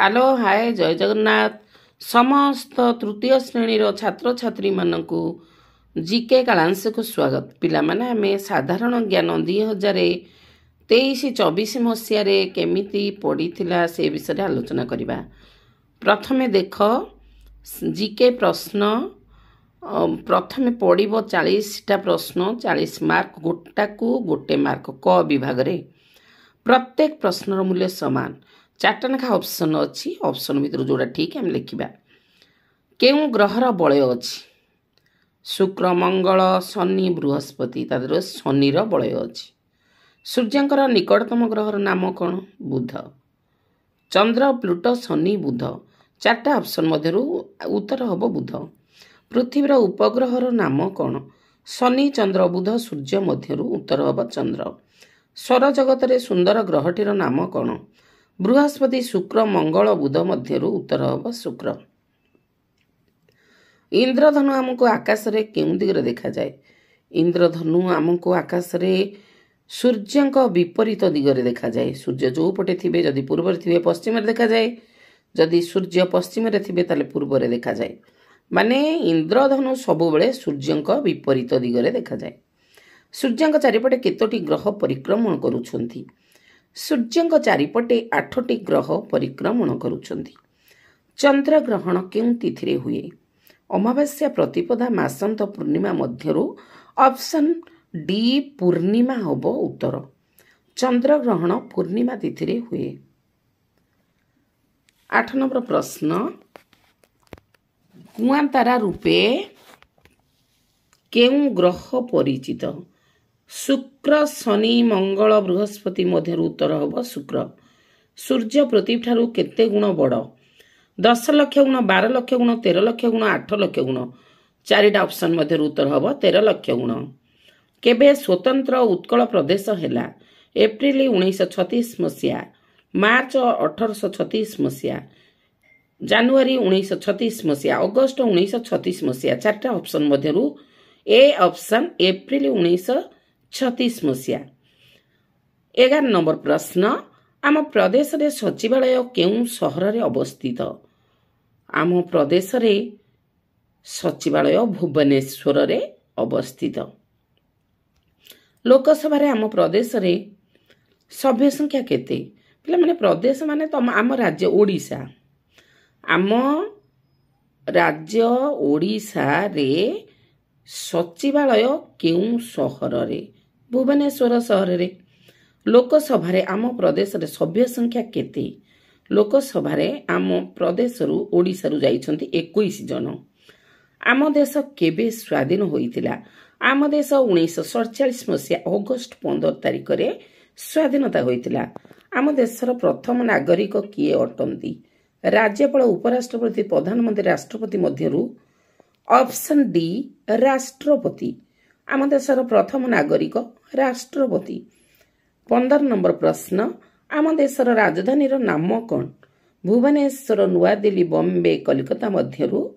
Hello hi जय जगन्नाथ समस्त तृतीय श्रेणी छात्र छात्री मानकु जीके कालांश को स्वागत। पिला माने हमें साधारण ज्ञान 2023-24 मसीह केमिति पढ़ीथिला से विषय आलोचना करिबा। प्रथमे देख जीके प्रश्न प्रथमे पढ़िबो 40टा प्रश्न 40 मार्क गोटाकू गोटे मार्क क विभाग रे प्रत्येक प्रश्नर मूल्य समान। चार्टा लेखा ऑप्शन अच्छी ऑप्शन भितर जोड़ा ठीक आम लिखा केउ ग्रहर बलय अच्छी शुक्र मंगल शनि बृहस्पति तादर शनिर बलय अच्छी। सूर्यंकर निकटतम ग्रहर नाम कौन? बुध। चंद्र प्लूटो शनि बुध चार्टा ऑप्शन मध्यरु उत्तर हम बुध। पृथ्वीर उपग्रहर नाम कौन? शनि चंद्र बुध सूर्य मध्यरु उत्तर हम चंद्र। सौर जगत रे सुंदर ग्रहटीर नाम कौन? बृहस्पति शुक्र मंगल बुध मध्यरु उत्तर हम शुक्र। इंद्रधनु आमको आकाश रे केउ दिगरे देखा जाए? इंद्रधनु आमको आकाश रे सूर्यंक विपरीत दिगरे देखा जाए। सूर्य जो पटे थिबे जदि पूर्व रे थिबे पश्चिम रे देखा जाए, जदि सूर्य पश्चिम रे थिबे ताले पूर्व रे देखा जाए। माने इंद्रधनु सबु बेले सूर्यंक विपरीत दिगरे देखा जाए। सूर्यंक चारिपटे केतोटी ग्रह परिक्रमण करूछंती? सूर्यंक चारिपटे 8टी ग्रह परिक्रमण करूछंती। चंद्र ग्रहण केउ तिथिरे हुए? अमावास्या प्रतिपदा मासंत पूर्णिमा मध्यरु ऑप्शन डी पूर्णिमा हबो उत्तर। चंद्र ग्रहण पूर्णिमा तिथिरे हुए। 8 नंबर प्रश्न कुआंतारा रूपे केउ ग्रह परिचित? शुक्र शनि मंगल बृहस्पति मध्य उत्तर हम शुक्र। सूर्य पृथ्वी ठारू केते गुण बड़? 10 लाख गुण 12 लाख गुण 13 लाख गुण 8 लाख गुण। 4टा ऑप्शन मध्य उत्तर हम 13 लाख गुण। केबे स्वतंत्र उत्कल प्रदेश हैला? एप्रिल 1936 मसीहा, मार्च 1836 मसीहा, जानुआरी 1936 मसीहा, अगस्त 1936 मसीहा। 4टा ऑप्शन मध्य ए ऑप्शन एप्रिल 1936 मसीहा। 11 नंबर प्रश्न आम प्रदेश रे सचिवालय केउ सहर रे अवस्थित? आम प्रदेश रे सचिवालय भुवनेश्वर रे अवस्थित। लोकसभा रे आम प्रदेश रे सभ्य संख्या केते? पिला माने प्रदेश माने तो आम राज्य ओडिशा। आम राज्य ओडिशा रे सचिवालय केउ सहर रे? भुवनेश्वर सहर रे। लोकसभा रे आम प्रदेश रे सभ्य संख्या केते? लोकसभा रे आम प्रदेश रु ओडिशा रु जाइछंती 21 जन। आम देश केबे स्वाधीन होइतिला? आम देश 1947 मसीहा अगस्त 15 तारिख रे स्वाधीनता होइतिला। आम देशर प्रथम नागरिक किए अटंती? राज्यपाल उपराष्ट्रपति प्रधानमंत्री राष्ट्रपति मध्यरु ऑप्शन डी राष्ट्रपति। आम देशर प्रथम नागरिक राष्ट्रपति। 15 नंबर प्रश्न आम देशर राजधानी नाम कौन? भुवनेश्वर नुआ दिल्ली बॉम्बे कलिकता मध्यरु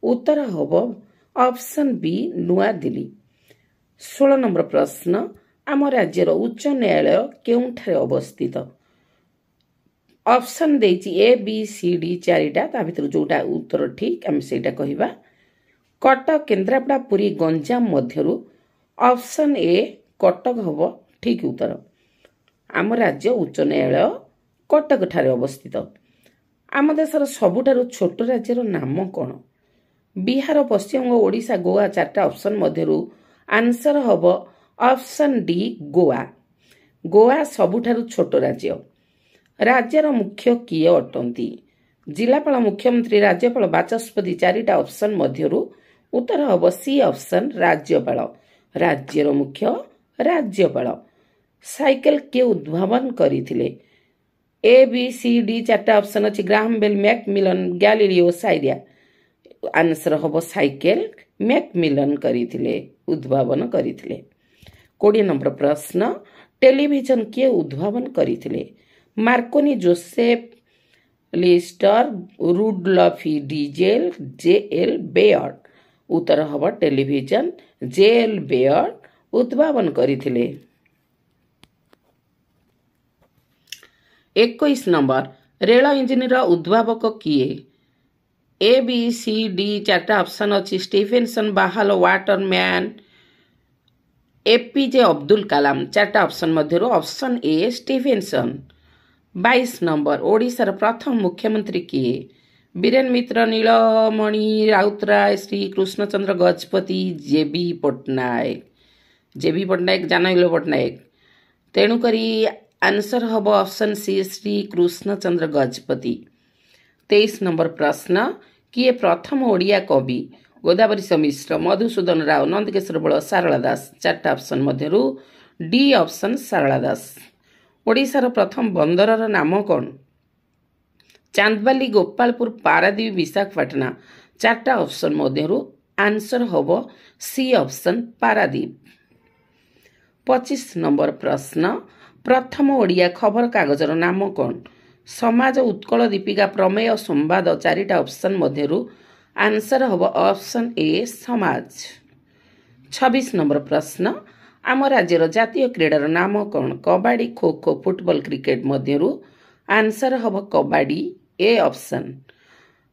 उत्तर हम ऑप्शन बी नुआ दिल्ली। 16 नंबर प्रश्न आम राज्यर उच्च न्यायालय केउठारे अवस्थित? ऑप्शन देछि ए बी सी डी 4टा ता भितर जोटा उत्तर ठीक हम सेटा कहिबा। कटक केन्द्रापड़ा पुरी गंजाम मध्यरु ऑप्शन ए कटक हब ठीक उत्तर। आम राज्य उच्च न्यायालय कटक ठारे अवस्थित। आम देशर सबुठारु छोट राज्यर नाम कौन? बिहार पश्चिमबंग ओडिशा गोवा। 4टा ऑप्शन मध्यरु आंसर हब ऑप्शन डी गोवा। गोवा सबुठारु छोट राज्य। राज्यर मुख्य किए अटंती? जिलापाल मुख्यमंत्री राज्यपाल बाचस्पति। 4टा ऑप्शन मध्यरु उत्तर हम सी ऑप्शन राज्यपाल। राज्यर मुख्य राज्यपाल। साइकेल के उद्भावन करिथिले? ए बी सी डी 4टा ऑप्शन अछि ग्राहम बेल मैकमिलन गैलीलियो साइरिया। आंसर हम साइकेल मैकमिलन करिथिले उद्भावन करिथिले। 20 नंबर प्रश्न टेलीविजन के उद्भावन करिथिले? Marconi Joseph Lister Rudolf Diesel J L. Baird. उत्तर हम टेलीविजन जे.एल. बेयर्ड उद्भावन करिथिले। 21 नंबर रेल इंजिन उद्भावक किए? ए बी सी डी चार्टा ऑप्शन अच्छी स्टीफेनसन, बाहाल, वाटरमैन, एपीजे अब्दुल कलाम चार्टा ऑप्शन मध्यरु ऑप्शन ए स्टीफेनसन। 22 नंबर ओडिशार प्रथम मुख्यमंत्री किए? बीरेन मित्र, नीलमणि राउतराय, श्री कृष्णचंद्र गजपति, जेबी पट्टनायक। जेबी पट्टनायक, जानइल पट्टनायक। तेणुकरी आंसर हम option C Shri Krishnachandra Gajapati. 23 number प्रश्न किए प्रथम ओडिया कवि? गोदावरी मिश्र, मधुसूदन राव, नंदकिशोर बल, सारला दास चार्टा ऑप्शन मध्यरु डी ऑप्शन सारला दास। ओडिशार प्रथम बंदरर नाम कौन? चांदबाली, गोपालपुर, पारादीप, विशाखापटना चार्टा ऑप्शन मध्यरु आंसर हम सी ऑप्शन पारादीप। 25 नंबर प्रश्न प्रथम ओडिया खबर कागजर नाम कौन? समाज, उत्कल दीपिका, प्रमेय, संवाद चारिटा ऑप्शन मध्यरु आंसर हम ऑप्शन ए समाज। 26 नंबर प्रश्न आम राज्यर जातीय क्रीडार नाम कौन? कबाडी, kho kho, football, cricket मध्यरु answer हम कबाडी ए ऑप्शन।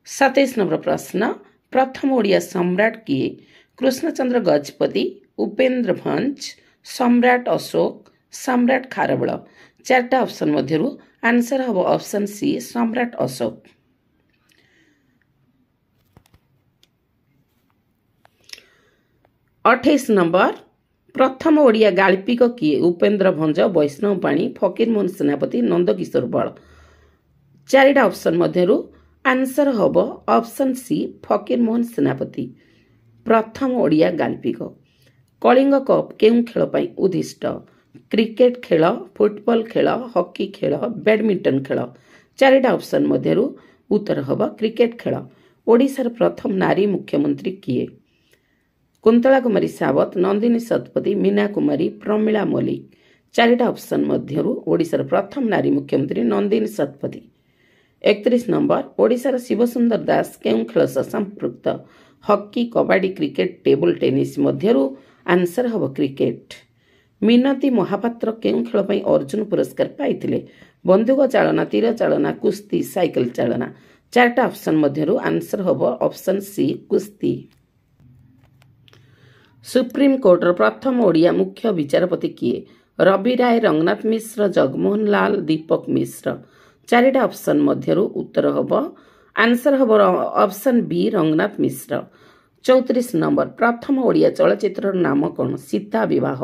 27 नंबर प्रश्न प्रथम ओडिया सम्राट किए? कृष्णचंद्र गजपति, उपेन्द्र भंज, सम्राट अशोक, सम्राट खारबळ चार्टा ऑप्शन मध्यरु आंसर हम ऑप्शन सी सम्राट अशोक। 28 नंबर प्रथम ओडिया गाल्पिक किए? उपेन्द्र भंज, वैष्णव पाणी, फकीरमोहन सेनापति, नंदकिशोर बल चारिटा ऑप्शन मध्यरु आंसर हम ऑप्शन सी फकीरमोहन सेनापति। प्रथम ओडिया गाल्पिक। कलिंग कप केउं खेल पई उद्दिष्ट? क्रिकेट खेल, फुटबॉल खेल, हॉकी खेल, बैडमिंटन खेल चारिटा ऑप्शन मध्यरु उत्तर हम क्रिकेट खेल। ओडिशार प्रथम नारी मुख्यमंत्री किए? कुंतला कुमारी सावत, नंदिनी शतपथी, मीना कुमारी, प्रमिला मल्लिक चारिटा ऑप्शन मध्यरु ओडिशार प्रथम नारी मुख्यमंत्री नंदिनी शतपथी। 31 नंबर ओडिशार शिवसुंदर दास केउं खेल सह संपृक्त? Hockey, kabaddi, cricket, table tennis मध्यरु आंसर हम क्रिकेट। मिनती महापात्र केउं खेल पई अर्जुन पुरस्कार पाइथिले? बंदूक चालना, तीर चालना, कुस्ती, साइकिल चालना चारटा ऑप्शन मध्यरु आंसर हम ऑप्शन सी कुस्ती। सुप्रीम कोर्टर प्रथम ओडिया मुख्य विचारपति किए? रवि राय, रंगनाथ मिश्र, जगमोहन लाल, दीपक मिश्र चारिटा ऑप्शन मध्यरु उत्तर हम आंसर हम ऑप्शन बी रंगनाथ मिश्र। 34 नंबर प्रथम ओडिया चलचित्र नाम कौन? सीता विवाह,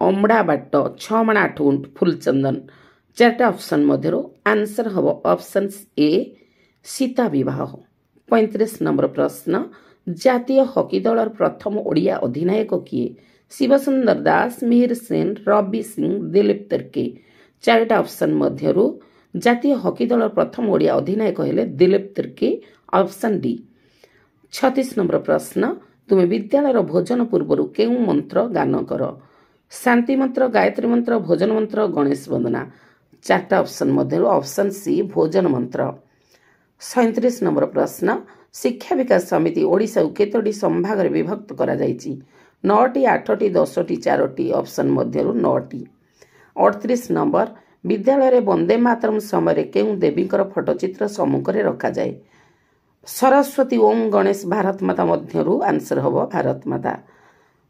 अमड़ा बाट, छमाण 8 गुंठ, फुलचंदन चारटा ऑप्शन मध्यरु आंसर हम ऑप्शन ए सीता विवाह। 35 नंबर प्रश्न जातीय हॉकी दलर प्रथम ओडिया अधिनायक किए? शिवसुंदर दास, मिहिर सेन, रवि सिंह, दिलीप तिर्की चारिटा ऑप्शन मध्यरु जातीय हॉकी दलर प्रथम ओडिया अधिनायक हेले Dilip Tirkey option D. 36 number प्रश्न तुमे विद्यालय भोजन पूर्व केउं मंत्र गान कर? शांति मंत्र, गायत्री मंत्र, भोजन मंत्र, गणेश वंदना चारटा ऑप्शन मध्यरु ऑप्शन सी भोजन मंत्र। 37 नंबर प्रश्न शिक्षा विकास समिति ओडिशा केतोटी संभाग रे विभक्त करा जायछि? 9टी, 8टी, 10टी, 4टी ऑप्शन मध्यरु 9टी। 38 नंबर विद्यालय रे वंदे मातरम समय केउं देवीकर फोटोचित्र सम्मुख रे रखा जाए? सरस्वती, ओम, गणेश, भारत माता मध्यरु आंसर हम भारत माता।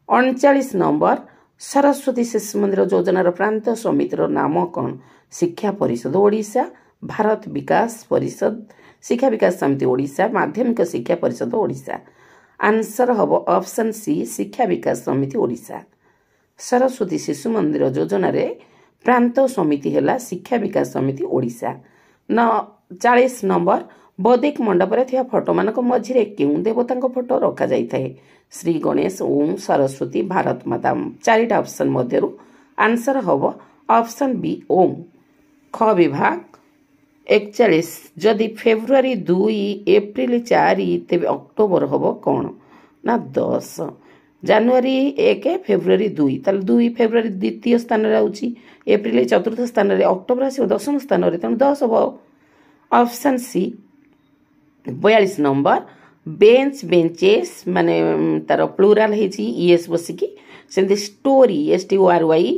39 नंबर सरस्वती शिशु मंदिर योजनार प्रांत समितिर नाम कौन? शिक्षा परिषद ओडिशा, भारत विकास परिषद, शिक्षा विकास समिति ओडिशा, माध्यमिक शिक्षा परिषद ओडिशा आंसर हम ऑप्शन सी शिक्षा विकास समिति ओडिशा। सरस्वती शिशु मंदिर योजना रे प्रांत समिति हेला शिक्षा विकास समिति ओडिशा। 40 नंबर बौद्धिक मंडप रे थिया फोटो मानक मझिरे केउं देवतांक फोटो रखा जाई थाए? श्री गणेश, ओम, सरस्वती, भारत माता चारिटा ऑप्शन मध्यरु आंसर हम ऑप्शन बी ओम। ख विभाग 41 जदि फेब्रुआरी 2, एप्रिल 4 तेबे अक्टोबर हम कौन ना 10, जनवरी 1, फेब्रुआरी 2 ताल 2 फेब्रुआरी द्वितीय स्थान रे आउची, एप्रिल चतुर्थ स्थान रे, अक्टोबर आसी दशम स्थान रे तेणु 10 हम option C. 42 number bench, benches माने तार प्लूराल हेची ईएस बसिकी सेंती स्टोरी STORY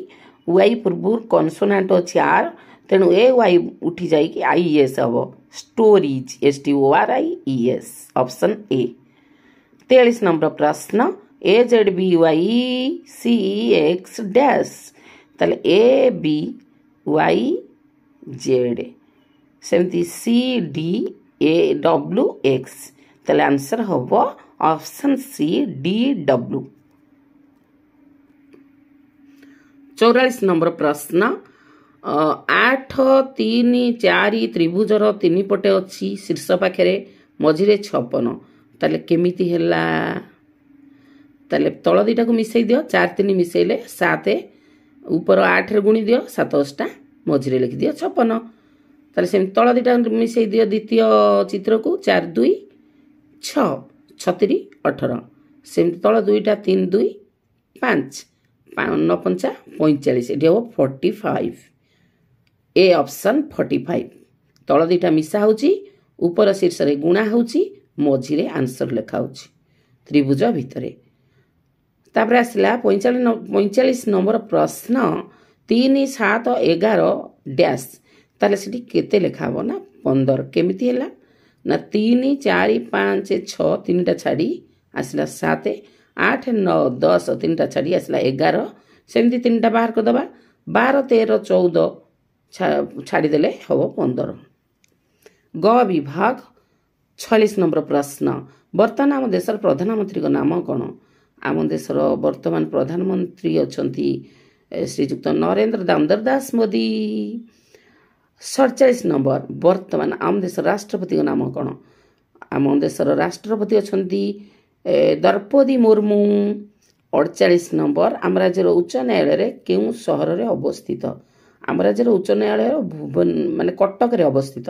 वाई पूर्व कनसोनांट अछि आर तेणु ए वाई उठी जाइए आईएस हम stories STORIES option A. 43 number प्रश्न AZBYCEX डैश ताले ABYZ सेमती CDAWX ताले आंसर हम ऑप्शन सी DW। 44 नंबर प्रश्न 8 3 4 त्रिभुजर 3 पटे अच्छी शीर्ष पाखे मझिरे 56 ताले केमिति हैला ताले तल दुईटा को मिसई दियो 4 3 मिसैले 7 ऊपर 8 रे गुणी दियो 7 8 मझिरे लिखि दियो 56 ताले सेम तल दुईटा मिसई दियो द्वितीय चित्र को 4 2 6 36 18 सेम तल दुईटा 3 2 5 9 5 45 एटी हो 45 ए ऑप्शन 45 तल दुईटा मिसा होची ऊपर शीर्ष रे गुणा होची मझिरे आंसर लिखा होची त्रिभुज भितरे। तापर आसला 45 नंबर प्रश्न 3 7 11 डैश ताले सिटी केते लिखा हो ना 15 केमिति हैला ना 3 4 5 6 3टा छाड़ी आसला 7 8 9 10 3टा छाड़ी आसला 11 सेमती 3टा बाहर कर दबा 12 13 14 छाड़ी देले हबो 15। ग विभाग 46 नंबर प्रश्न वर्तमान आम देशर प्रधानमंत्री को नाम कौन? आम देशर वर्तमान प्रधानमंत्री अछंती श्रीजुक्त नरेंद्र दामोदर दास मोदी। 47 नंबर वर्तमान आम देशर राष्ट्रपति को नाम कौन? आम देशर राष्ट्रपति अछंती द्रौपदी मुर्मू। 48 नंबर आम राज्यर उच्च न्यायालय केउं सहर रे अवस्थित? आम राज्यर उच्च न्यायालय भुवन माने कटक रे अवस्थित।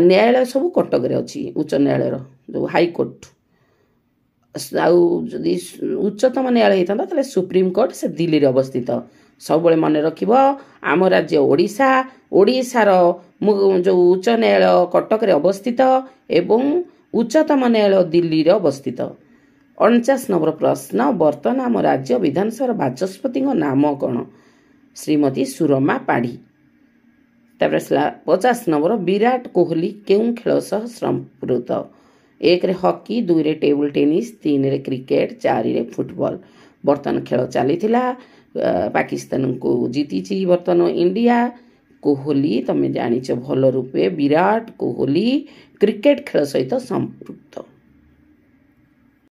न्यायालय सब कटक रे अछि उच्च न्यायालय जो हाईकोर्ट आदि उच्चतम न्यायालय होता ताले सुप्रीम कोर्ट से दिल्ली रे अवस्थित। सब बळे मन रखिबो आम राज्य ओडिशा ओडिशार जो उच्च न्यायालय कटक रे अवस्थित एवं उच्चतम न्यायालय दिल्ली रे अवस्थित। 49 नंबर प्रश्न वर्तमान आम राज्य विधानसभा बाचस्पति नाम कौन? श्रीमती सुरमा पाढ़ी। 50 नंबर विराट कोहली केउं खेल सह संपृक्त? 1 रे हॉकी 2 रे टेबल टेनिस 3 रे क्रिकेट 4 रे फुटबॉल। बर्तमान खेल चली पाकिस्तान को जीती बर्तमान इंडिया। कोहली तमें जानिच भल रूपे विराट कोहली क्रिकेट खेल सहित संपृक्त।